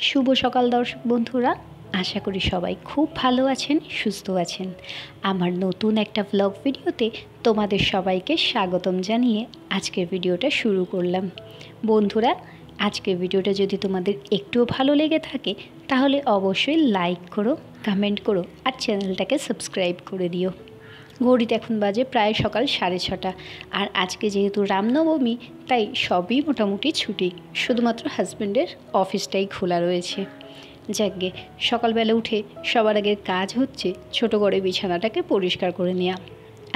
শুভ সকাল দর্শক বন্ধুরা, আশা করি সবাই খুব ভালো আছেন, সুস্থ আছেন। আমার নতুন একটা ব্লগ ভিডিওতে তোমাদের সবাইকে স্বাগতম জানিয়ে আজকের ভিডিওটা শুরু করলাম। বন্ধুরা, আজকের ভিডিওটা যদি তোমাদের একটুও ভালো লেগে থাকে তাহলে অবশ্যই লাইক করো, কমেন্ট করো আর চ্যানেলটাকে সাবস্ক্রাইব করে দিও। ঘড়িতে এখন বাজে প্রায় সকাল 6:30, আর আজকে যেহেতু রামনবমী তাই সবই মোটামুটি ছুটি, শুধুমাত্র হাজব্যান্ডের অফিসটাই খোলা রয়েছে। যাকগে, সকালবেলা উঠে সবার আগের কাজ হচ্ছে ছোটো করে বিছানাটাকে পরিষ্কার করে নেওয়া।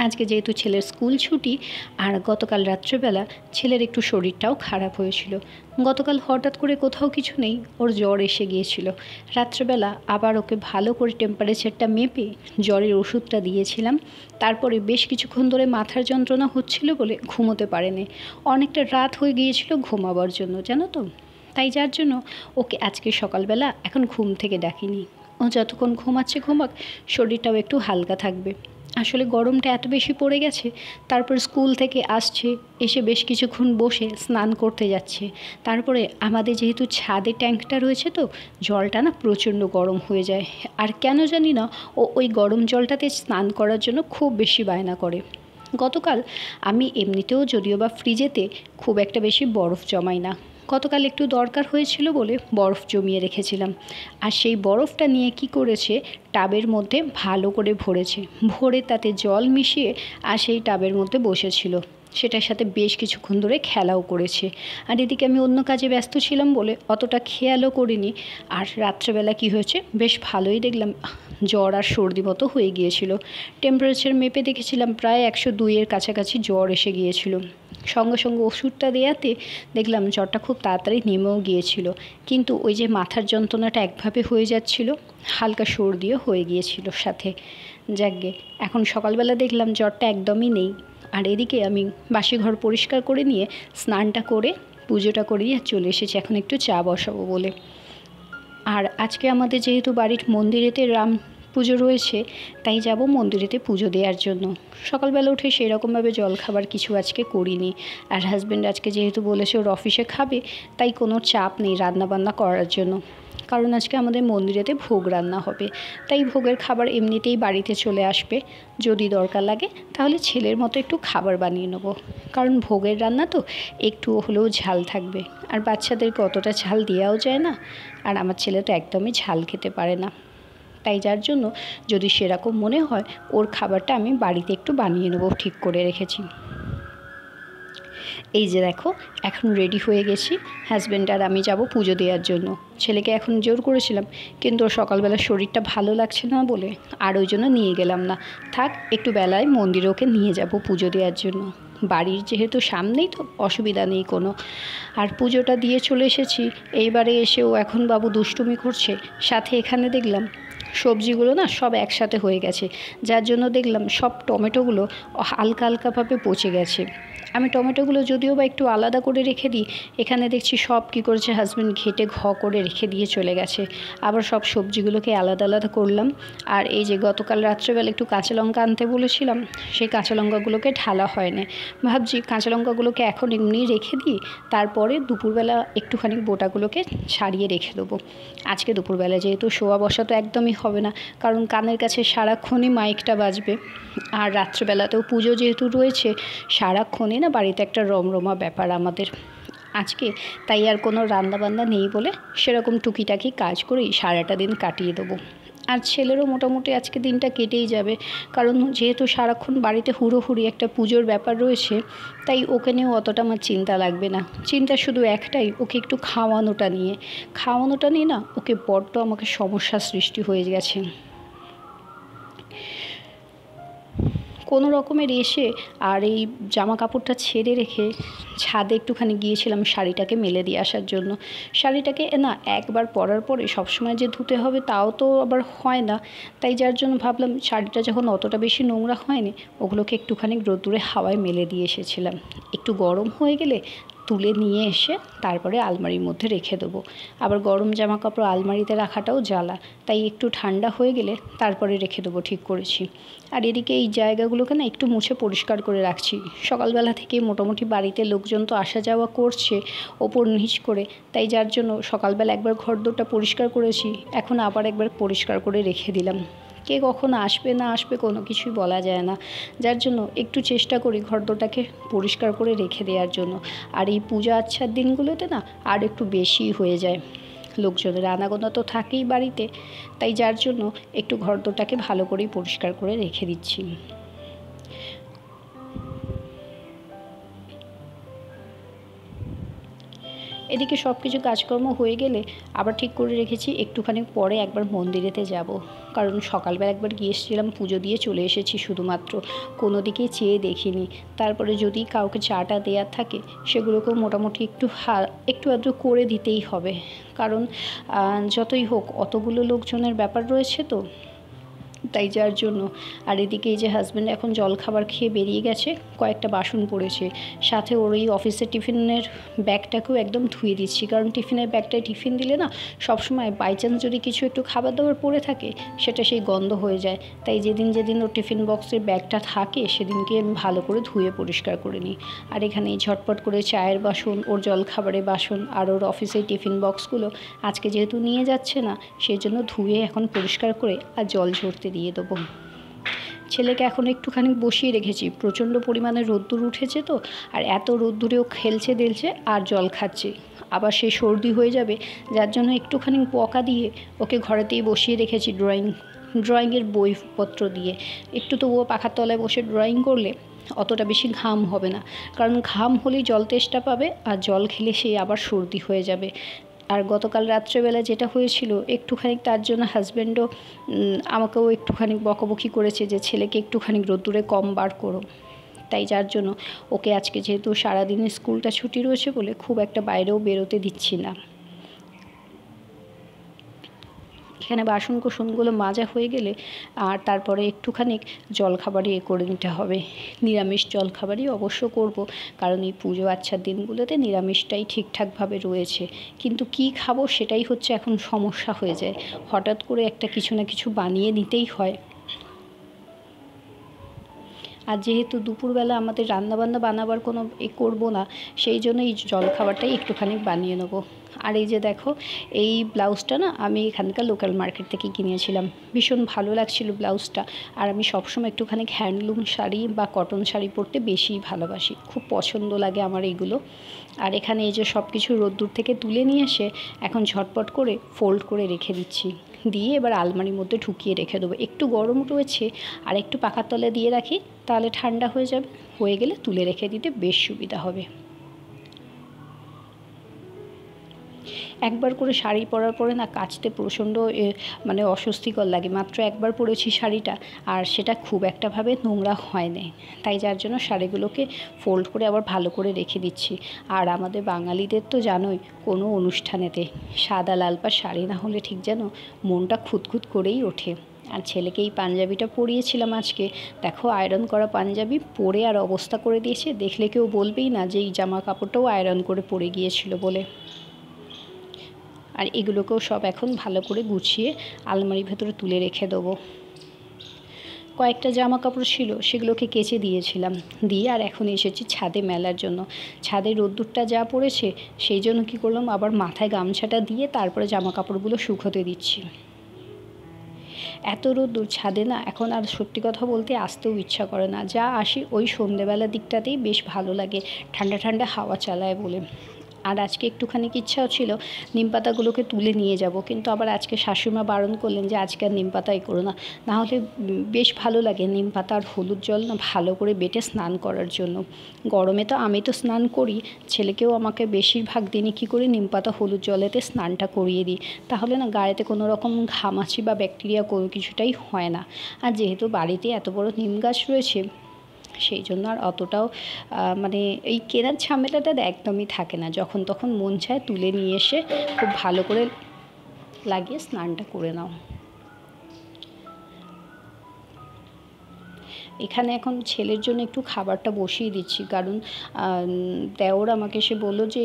আজকে যেহেতু ছেলের স্কুল ছুটি, আর গতকাল রাত্রেবেলা ছেলের একটু শরীরটাও খারাপ হয়েছিল। গতকাল হঠাৎ করে কোথাও কিছু নেই, ওর জ্বর এসে গিয়েছিল। রাত্রেবেলা আবার ওকে ভালো করে টেম্পারেচারটা মেপে জ্বরের ওষুধটা দিয়েছিলাম। তারপরে বেশ কিছুক্ষণ ধরে মাথার যন্ত্রণা হচ্ছিল বলে ঘুমোতে পারেনি। অনেকটা রাত হয়ে গিয়েছিল ঘুমাবার জন্য, জানো তো। তাই যার জন্য ওকে আজকে সকালবেলা এখন ঘুম থেকে ডাকিনি। ও যতক্ষণ ঘুমাচ্ছে ঘুমাক, শরীরটাও একটু হালকা থাকবে। আসলে গরমটা এত বেশি পড়ে গেছে, তারপর স্কুল থেকে আসছে, এসে বেশ কিছুক্ষণ বসে স্নান করতে যাচ্ছে। তারপরে আমাদের যেহেতু ছাদে ট্যাঙ্কটা রয়েছে, তো জলটা না প্রচণ্ড গরম হয়ে যায়। আর কেন জানি না ও ওই গরম জলটাতে স্নান করার জন্য খুব বেশি বায়না করে। গতকাল আমি এমনিতেও যদিও বা ফ্রিজেতে খুব একটা বেশি বরফ জমাই না, গতকাল একটু দরকার হয়েছিল বলে বরফ জমিয়ে রেখেছিলাম। আর সেই বরফটা নিয়ে কি করেছে, টাবের মধ্যে ভালো করে ভরে তাতে জল মিশিয়ে আর সেই টাবের মধ্যে বসেছিল। সেটার সাথে বেশ কিছুক্ষণ ধরে খেলাও করেছে। আর এদিকে আমি অন্য কাজে ব্যস্ত ছিলাম বলে অতটা খেয়ালও করিনি। আর রাত্রেবেলা কি হয়েছে, বেশ ভালোই দেখলাম জ্বর আর সর্দি মতো হয়ে গিয়েছিল। টেম্পারেচার মেপে দেখেছিলাম প্রায় 102-এর কাছাকাছি জ্বর এসে গিয়েছিল। সঙ্গে সঙ্গে ওষুধটা দেওয়াতে দেখলাম জ্বরটা খুব তাড়াতাড়ি নেমেও গিয়েছিল। কিন্তু ওই যে মাথার যন্ত্রণাটা একভাবে হয়ে যাচ্ছিল, হালকা সর্দিও হয়ে গিয়েছিল সাথে। যাকগে, এখন সকালবেলা দেখলাম জ্বরটা একদমই নেই। আর এদিকে আমি বাসি ঘর পরিষ্কার করে নিয়ে স্নানটা করে পুজোটা করিয়ে চলে এসেছি এখন একটু চা বসাবো বলে। আর আজকে আমাদের যেহেতু বাড়ির মন্দিরেতে রাম পুজো রয়েছে, তাই যাব মন্দিরেতে পুজো দেওয়ার জন্য। সকালবেলা উঠে সেরকমভাবে জলখাবার কিছু আজকে করিনি। আর হাজব্যান্ড আজকে যেহেতু বলেছে ওর অফিসে খাবে, তাই কোনো চাপ নেই রান্নাবান্না করার জন্য। কারণ আজকে আমাদের মন্দিরেতে ভোগ রান্না হবে, তাই ভোগের খাবার এমনিতেই বাড়িতে চলে আসবে। যদি দরকার লাগে তাহলে ছেলের মতো একটু খাবার বানিয়ে নেব, কারণ ভোগের রান্না তো একটু হলেও ঝাল থাকবে। আর বাচ্চাদেরকে অতটা ঝাল দেওয়াও যায় না, আর আমার ছেলে তো একদমই ঝাল খেতে পারে না। তাই যার জন্য যদি সেরকম মনে হয় ওর খাবারটা আমি বাড়িতে একটু বানিয়ে নেবো ঠিক করে রেখেছি। এই যে দেখো, এখন রেডি হয়ে গেছি। হাজব্যান্ড আর আমি যাব পুজো দেওয়ার জন্য। ছেলেকে এখন জোর করেছিলাম, কিন্তু ওর সকালবেলা শরীরটা ভালো লাগছে না বলে আর ওই জন্য নিয়ে গেলাম না। থাক, একটু বেলায় মন্দিরে ওকে নিয়ে যাব পুজো দেওয়ার জন্য। বাড়ির যেহেতু সামনেই, তো অসুবিধা নেই কোনো। আর পুজোটা দিয়ে চলে এসেছি। এইবারে এসেও এখন বাবু দুষ্টুমি করছে। সাথে এখানে দেখলাম সবজিগুলো না সব একসাথে হয়ে গেছে, যার জন্য দেখলাম সব টমেটোগুলো হালকা হালকাভাবে পচে গেছে। আমি টমেটোগুলো যদিও বা একটু আলাদা করে রেখে দিই, এখানে দেখছি সব কী করেছে হাজব্যান্ড ঘেটে করে রেখে দিয়ে চলে গেছে। আবার সব সবজিগুলোকে আলাদা আলাদা করলাম। আর এই যে গতকাল রাত্রেবেলা একটু কাঁচা লঙ্কা আনতে বলেছিলাম, সেই কাঁচা লঙ্কাগুলোকে ঢালা হয়নি। ভাবছি কাঁচা লঙ্কাগুলোকে এখন এমনি রেখে দিই, তারপরে দুপুরবেলা একটুখানি বোটাগুলোকে ছাড়িয়ে রেখে দেবো। আজকে দুপুরবেলা যেহেতু শোয়া বসা তো একদমই হবে না, কারণ কানের কাছে সারাক্ষণই মাইকটা বাজবে। আর রাত্রেবেলাতেও পুজো যেহেতু রয়েছে, সারাক্ষণই না বাড়িতে একটা রমরমা ব্যাপার আমাদের আজকে। তাই আর কোনো রান্নাবান্না নেই বলে সেরকম টুকিটাকি কাজ করেই সারাটা দিন কাটিয়ে দেবো। আর ছেলেরও মোটামুটি আজকে দিনটা কেটেই যাবে, কারণ যেহেতু সারাক্ষণ বাড়িতে হুড়োহুড়ি একটা পুজোর ব্যাপার রয়েছে, তাই ওকে নিয়েও অতটা আমার চিন্তা লাগবে না। চিন্তা শুধু একটাই, ওকে একটু খাওয়ানোটা নিয়ে না ওকে বড্ড আমাকে সমস্যার সৃষ্টি হয়ে গেছে। কোনো রকমের এসে আর এই জামা কাপড়টা ছেড়ে রেখে ছাদে একটুখানি গিয়েছিলাম শাড়িটাকে মেলে দিয়ে আসার জন্য। শাড়িটাকে না একবার পরার পরে সবসময় যে ধুতে হবে তাও তো আবার হয় না। তাই যার জন্য ভাবলাম শাড়িটা যখন অতটা বেশি নোংরা হয়নি, ওগুলোকে একটুখানি রোদ্দুরে হাওয়ায় মেলে দিয়ে এসেছিলাম। একটু গরম হয়ে গেলে তুলে নিয়ে এসে তারপরে আলমারির মধ্যে রেখে দেবো। আবার গরম জামা কাপড় আলমারিতে রাখাটাও জ্বালা, তাই একটু ঠান্ডা হয়ে গেলে তারপরে রেখে দেবো ঠিক করেছি। আর এদিকে এই জায়গাগুলোকে না একটু মুছে পরিষ্কার করে রাখছি। সকালবেলা থেকে মোটামুটি বাড়িতে লোকজন তো আসা যাওয়া করছে ওপর নিচ করে, তাই যার জন্য সকালবেলা একবার ঘরদোরটা পরিষ্কার করেছি, এখন আবার একবার পরিষ্কার করে রেখে দিলাম। কে কখন আসবে না আসবে কোনো কিছুই বলা যায় না, যার জন্য একটু চেষ্টা করি ঘরদোরটাকে পরিষ্কার করে রেখে দেওয়ার জন্য। আর এই পূজা আচ্ছার দিনগুলোতে না আর একটু বেশি হয়ে যায়, লোকজনের আনাগোনা তো থাকেই বাড়িতে, তাই যার জন্য একটু ঘরদোরটাকে ভালো করেই পরিষ্কার করে রেখে দিচ্ছি। এদিকে সব কিছু কাজকর্ম হয়ে গেলে আবার ঠিক করে রেখেছি একটুখানি পরে একবার মন্দিরেতে যাব, কারণ সকালবেলা একবার গিয়েছিলাম, পুজো দিয়ে চলে এসেছি, শুধুমাত্র কোনো দিকে চেয়ে দেখিনি। তারপরে যদি কাউকে চাটা দেওয়ার থাকে সেগুলোকেও মোটামুটি একটু আধটু করে দিতেই হবে, কারণ যতই হোক অতগুলো লোকজনের ব্যাপার রয়েছে তো, তাই যার জন্য। আর এদিকে এই যে হাজব্যান্ড এখন জল খাবার খেয়ে বেরিয়ে গেছে, কয়েকটা বাসন পড়েছে, সাথে ওর এই অফিসের টিফিনের ব্যাগটাকেও একদম ধুয়ে দিচ্ছি, কারণ টিফিনের ব্যাগটায় টিফিন দিলে না সবসময় বাই চান্স যদি কিছু একটু খাবার দাবার পড়ে থাকে সেটা সেই গন্ধ হয়ে যায়, তাই যেদিন ওর টিফিন বক্সের ব্যাগটা থাকে সেদিনকে আমি ভালো করে ধুয়ে পরিষ্কার করে নিই। আর এখানে ঝটপট করে চায়ের বাসন, ওর জল খাবারের বাসন আর ওর অফিসের টিফিন বক্সগুলো আজকে যেহেতু নিয়ে যাচ্ছে না সেই জন্য ধুয়ে এখন পরিষ্কার করে আর জল ঝরতে দিয়ে দেবো। ছেলেকে এখন একটুখানি বসিয়ে রেখেছি, প্রচণ্ড পরিমাণে রোদ্দুর উঠেছে তো, আর এত রোদ্দুরেও খেলছে দেলছে আর জল খাচ্ছে, আবার সে সর্দি হয়ে যাবে, যার জন্য একটুখানি বকা দিয়ে ওকে ঘরেতেই বসিয়ে রেখেছি ড্রয়িংয়ের বইপত্র দিয়ে। একটু তবুও পাখার তলায় বসে ড্রয়িং করলে অতটা বেশি ঘাম হবে না, কারণ ঘাম হলেই জল তেষ্টা পাবে আর জল খেলে সে আবার সর্দি হয়ে যাবে। আর গতকাল রাত্রেবেলা যেটা হয়েছিল একটুখানি, তার জন্য হাজব্যান্ডও আমাকেও একটুখানি বকাবকি করেছে যে ছেলেকে একটুখানি রোদ্দুরে কম বার করো, তাই যার জন্য ওকে আজকে যেহেতু সারাদিনের স্কুলটা ছুটি রয়েছে বলে খুব একটা বাইরেও বেরোতে দিচ্ছি না। এখানে বাসন কোসনগুলো মাজা হয়ে গেলে আর তারপরে একটুখানি জলখাবারই করে নিতে হবে, নিরামিষ জলখাবারই অবশ্য করব, কারণ এই পুজো আচ্ছার দিনগুলোতে নিরামিষটাই ঠিকঠাকভাবে রয়েছে, কিন্তু কি খাবো সেটাই হচ্ছে এখন সমস্যা হয়ে যায়, হঠাৎ করে একটা কিছু না কিছু বানিয়ে নিতেই হয়। আর যেহেতু দুপুরবেলা আমাদের রান্নাবান্না বানাবার কোনো করবো না, সেই জন্য এই জলখাবারটাই একটুখানি বানিয়ে নেবো। আর এই যে দেখো, এই ব্লাউজটা না আমি এখানকার লোকাল মার্কেট থেকে কিনেছিলাম, ভীষণ ভালো লাগছিল ব্লাউজটা। আর আমি সবসময় একটুখানি হ্যান্ডলুম শাড়ি বা কটন শাড়ি পরতে বেশি ভালোবাসি, খুব পছন্দ লাগে আমার এইগুলো। আর এখানে এই যে সব কিছু রোদ্দুর থেকে তুলে নিয়ে এসে এখন ঝটপট করে ফোল্ড করে রেখে দিচ্ছি, দিয়ে এবার আলমারির মধ্যে ঢুকিয়ে রেখে দেবো। একটু গরম রয়েছে আর একটু পাখার তলে দিয়ে রাখি, তাহলে ঠান্ডা হয়ে যাবে, হয়ে গেলে তুলে রেখে দিতে বেশ সুবিধা হবে। একবার করে শাড়ি পরার পরে না কাচতে প্রচণ্ড মানে অস্বস্তিকর লাগে, মাত্র একবার পরেছি শাড়িটা আর সেটা খুব একটাভাবে নোংরা হয় না, তাই যার জন্য শাড়িগুলোকে ফোল্ড করে আবার ভালো করে রেখে দিচ্ছি। আর আমাদের বাঙালিদের তো জানোই, কোনো অনুষ্ঠানেতে সাদা লাল পা শাড়ি না হলে ঠিক যেন মনটা খুঁতখুত করেই ওঠে। আর ছেলেকে এই পাঞ্জাবিটা পরিয়েছিলাম আজকে, দেখো আয়রন করা পাঞ্জাবি পরে আর অবস্থা করে দিয়েছে, দেখলে কেউ বলবেই না যে এই জামা কাপড়টাও আয়রন করে পরে গিয়েছিল বলে। আর এগুলোকেও সব এখন ভালো করে গুছিয়ে আলমারির ভেতরে তুলে রেখে দেবো। কয়েকটা জামা কাপড় ছিল সেগুলোকে কেচে দিয়েছিলাম, দিয়ে আর এখন এসেছি ছাদে মেলার জন্য। ছাদে রোদ্দুরটা যা পড়েছে সেই জন্য কী করলাম, আবার মাথায় গামছাটা দিয়ে তারপরে জামা কাপড়গুলো শুকোতে দিচ্ছি। এত রোদ্দুর ছাদে না এখন আর সত্যি কথা বলতে আসতেও ইচ্ছা করে না, যা আসি ওই সন্ধেবেলার দিকটাতেই বেশ ভালো লাগে, ঠান্ডা ঠান্ডা হাওয়া চালায় বলে। আর আজকে একটুখানি ইচ্ছাও ছিল নিম পাতাগুলোকে তুলে নিয়ে যাব, কিন্তু আবার আজকে শাশুড়িমা বারণ করলেন যে আজকে আর নিম পাতাই করো না, নাহলে বেশ ভালো লাগে নিম পাতা আর হলুদ জল না ভালো করে বেটে স্নান করার জন্য। গরমে তো আমি তো স্নান করি, ছেলেকেও আমাকে বেশিরভাগ দিনই কী করি নিম পাতা হলুদ জলেতে স্নানটা করিয়ে দিই, তাহলে না গায়েতে কোনো রকম ঘামাচি বা ব্যাকটেরিয়া কোনো কিছুটাই হয় না। আর যেহেতু বাড়িতে এত বড় নিম গাছ রয়েছে সেই জন্য আর অতটাও মানে এই কেনার ঝামেলাটা একদমই থাকে না, যখন তখন মন চায় তুলে নিয়ে এসে খুব ভালো করে লাগিয়ে স্নানটা করে নাও। এখানে এখন ছেলের জন্য একটু খাবারটা বসিয়ে দিচ্ছি, কারণ দেওর আমাকে এসে বললো যে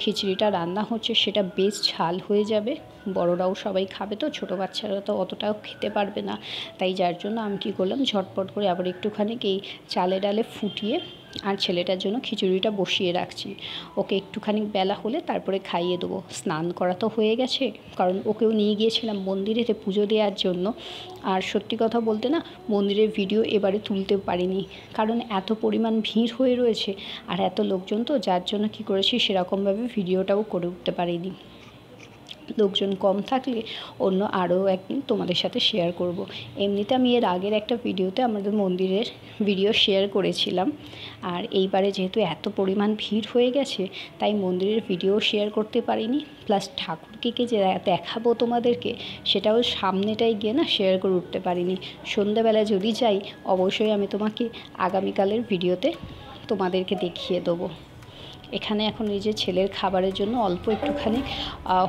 খিচুড়িটা রান্না হচ্ছে সেটা বেশ ঝাল হয়ে যাবে, বড়রাও সবাই খাবে তো, ছোটো বাচ্চারা তো অতটাও খেতে পারবে না। তাই যার জন্য আমি কী করলাম, ঝটপট করে আবার একটুখানি এই চালে ডালে ফুটিয়ে আর ছেলেটার জন্য খিচুড়িটা বসিয়ে রাখছি। ওকে একটুখানি বেলা হলে তারপরে খাইয়ে দেবো। স্নান করা তো হয়ে গেছে, কারণ ওকেও নিয়ে গিয়েছিলাম মন্দিরেতে পুজো দেওয়ার জন্য। আর সত্যি কথা বলতে না, মন্দিরের ভিডিও এবারে তুলতে পারিনি, কারণ এত পরিমাণ ভিড় হয়ে রয়েছে আর এত লোকজন, তো যার জন্য কী করেছি সেরকমভাবে ভিডিওটাও করে উঠতে পারিনি। লোকজন কম থাকলে অন্য আরও একদিন তোমাদের সাথে শেয়ার করব। এমনিতে আমি এর আগের একটা ভিডিওতে আমাদের মন্দিরের ভিডিও শেয়ার করেছিলাম, আর এইবারে যেহেতু এত পরিমাণ ভিড় হয়ে গেছে তাই মন্দিরের ভিডিও শেয়ার করতে পারিনি, প্লাস ঠাকুরকে যে দেখাবো তোমাদেরকে সেটাও সামনেটাই গিয়ে না শেয়ার করে উঠতে পারিনি। সন্ধ্যাবেলা যদি যাই অবশ্যই আমি তোমাকে আগামীকালের ভিডিওতে তোমাদেরকে দেখিয়ে দেবো। এখানে এখন এই যে ছেলের খাবারের জন্য অল্প একটুখানি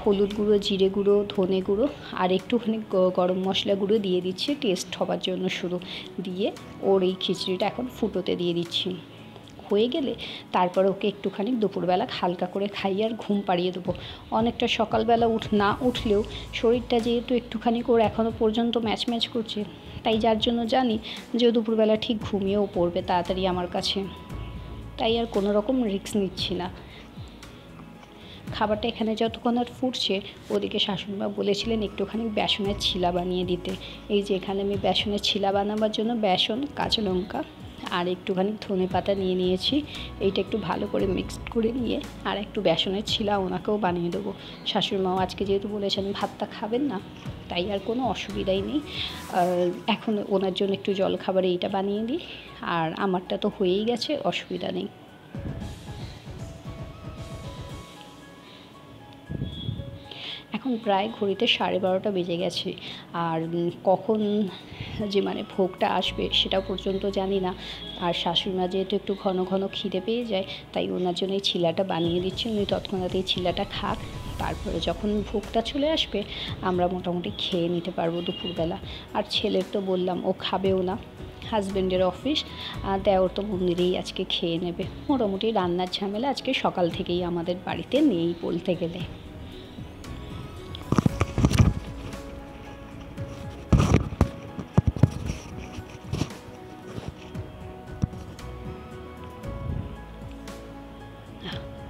হলুদ গুঁড়ো, জিরে গুঁড়ো, ধনে গুঁড়ো আর একটুখানি গরম মশলা গুঁড়ো দিয়ে দিচ্ছি টেস্ট হবার জন্য শুধু, দিয়ে ওর এই খিচুড়িটা এখন ফুটোতে দিয়ে দিচ্ছি। হয়ে গেলে তারপর ওকে একটুখানি দুপুরবেলা হালকা করে খাইয়ে আর ঘুম পাড়িয়ে দেবো। অনেকটা সকালবেলা না উঠলেও শরীরটা যেহেতু একটুখানি করে এখনও পর্যন্ত ম্যাচ করছে, তাই যার জন্য জানি যে দুপুরবেলা ঠিক ঘুমিয়েও পড়বে তাড়াতাড়ি আমার কাছে, তাই আর কোনো রকম রিস্ক নিচ্ছি না। খাবারটা এখানে যতক্ষণ আর ফুটছে ওদিকে শাশুড়িমা বলেছিলেন একটুখানি বেসনের ছিলা বানিয়ে দিতে। এই যে এখানে আমি বেসনের ছিলা বানাবার জন্য বেসন, কাঁচা লঙ্কা আর একটুখানি ধনে পাতা নিয়ে নিয়েছি। এইটা একটু ভালো করে মিক্সড করে নিয়ে আর একটু বেসনের ছিলা ওনাকেও বানিয়ে দেবো। শাশুড়িমাও আজকে যেহেতু বলেছেন ভাতটা খাবেন না, তাই আর কোনো অসুবিধাই নেই। এখন ওনার জন্য একটু জলখাবারে এইটা বানিয়ে দিই, আর আমারটা তো হয়েই গেছে, অসুবিধা নেই। এখন প্রায় ঘড়িতে 12:30 বেজে গেছে, আর কখন যে ভোগটা আসবে সেটাও পর্যন্ত জানি না। আর শাশুড়িমা যেহেতু একটু ঘন ঘন খিদে পেয়ে যায়, তাই ওনার জন্য এই ছিলাটা বানিয়ে দিচ্ছি। উনি তৎক্ষণাৎ এই ছিলাটা খাক, তারপরে যখন ভোগটা চলে আসবে আমরা মোটামুটি খেয়ে নিতে পারবো দুপুরবেলা। আর ছেলের তো বললাম ও খাবেও না, হাজব্যান্ডের অফিস, দেওর তো মন্দিরেই আজকে খেয়ে নেবে। মোটামুটি রান্নার ঝামেলা আজকে সকাল থেকেই আমাদের বাড়িতে নেই বলতে গেলে।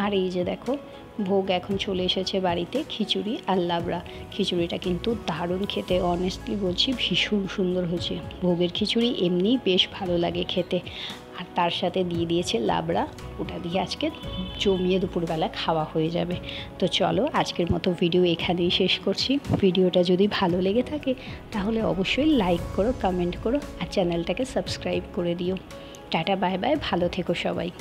আর এই যে দেখো ভোগ এখন চলে এসেছে বাড়িতে, খিচুড়ি আর লাবড়া। খিচুড়িটা কিন্তু দারুণ খেতে, অনেস্টলি বলছি ভীষণ সুন্দর হয়েছে। ভোগের খিচুড়ি এমনিই বেশ ভালো লাগে খেতে, আর তার সাথে দিয়ে দিয়েছে লাবড়া, ওটা দিয়ে আজকে জমিয়ে দুপুরবেলা খাওয়া হয়ে যাবে। তো চলো আজকের মতো ভিডিও এখানেই শেষ করছি। ভিডিওটা যদি ভালো লেগে থাকে তাহলে অবশ্যই লাইক করো, কমেন্ট করো আর চ্যানেলটাকে সাবস্ক্রাইব করে দিও। টাটা, বাই বাই, ভালো থেকো সবাই।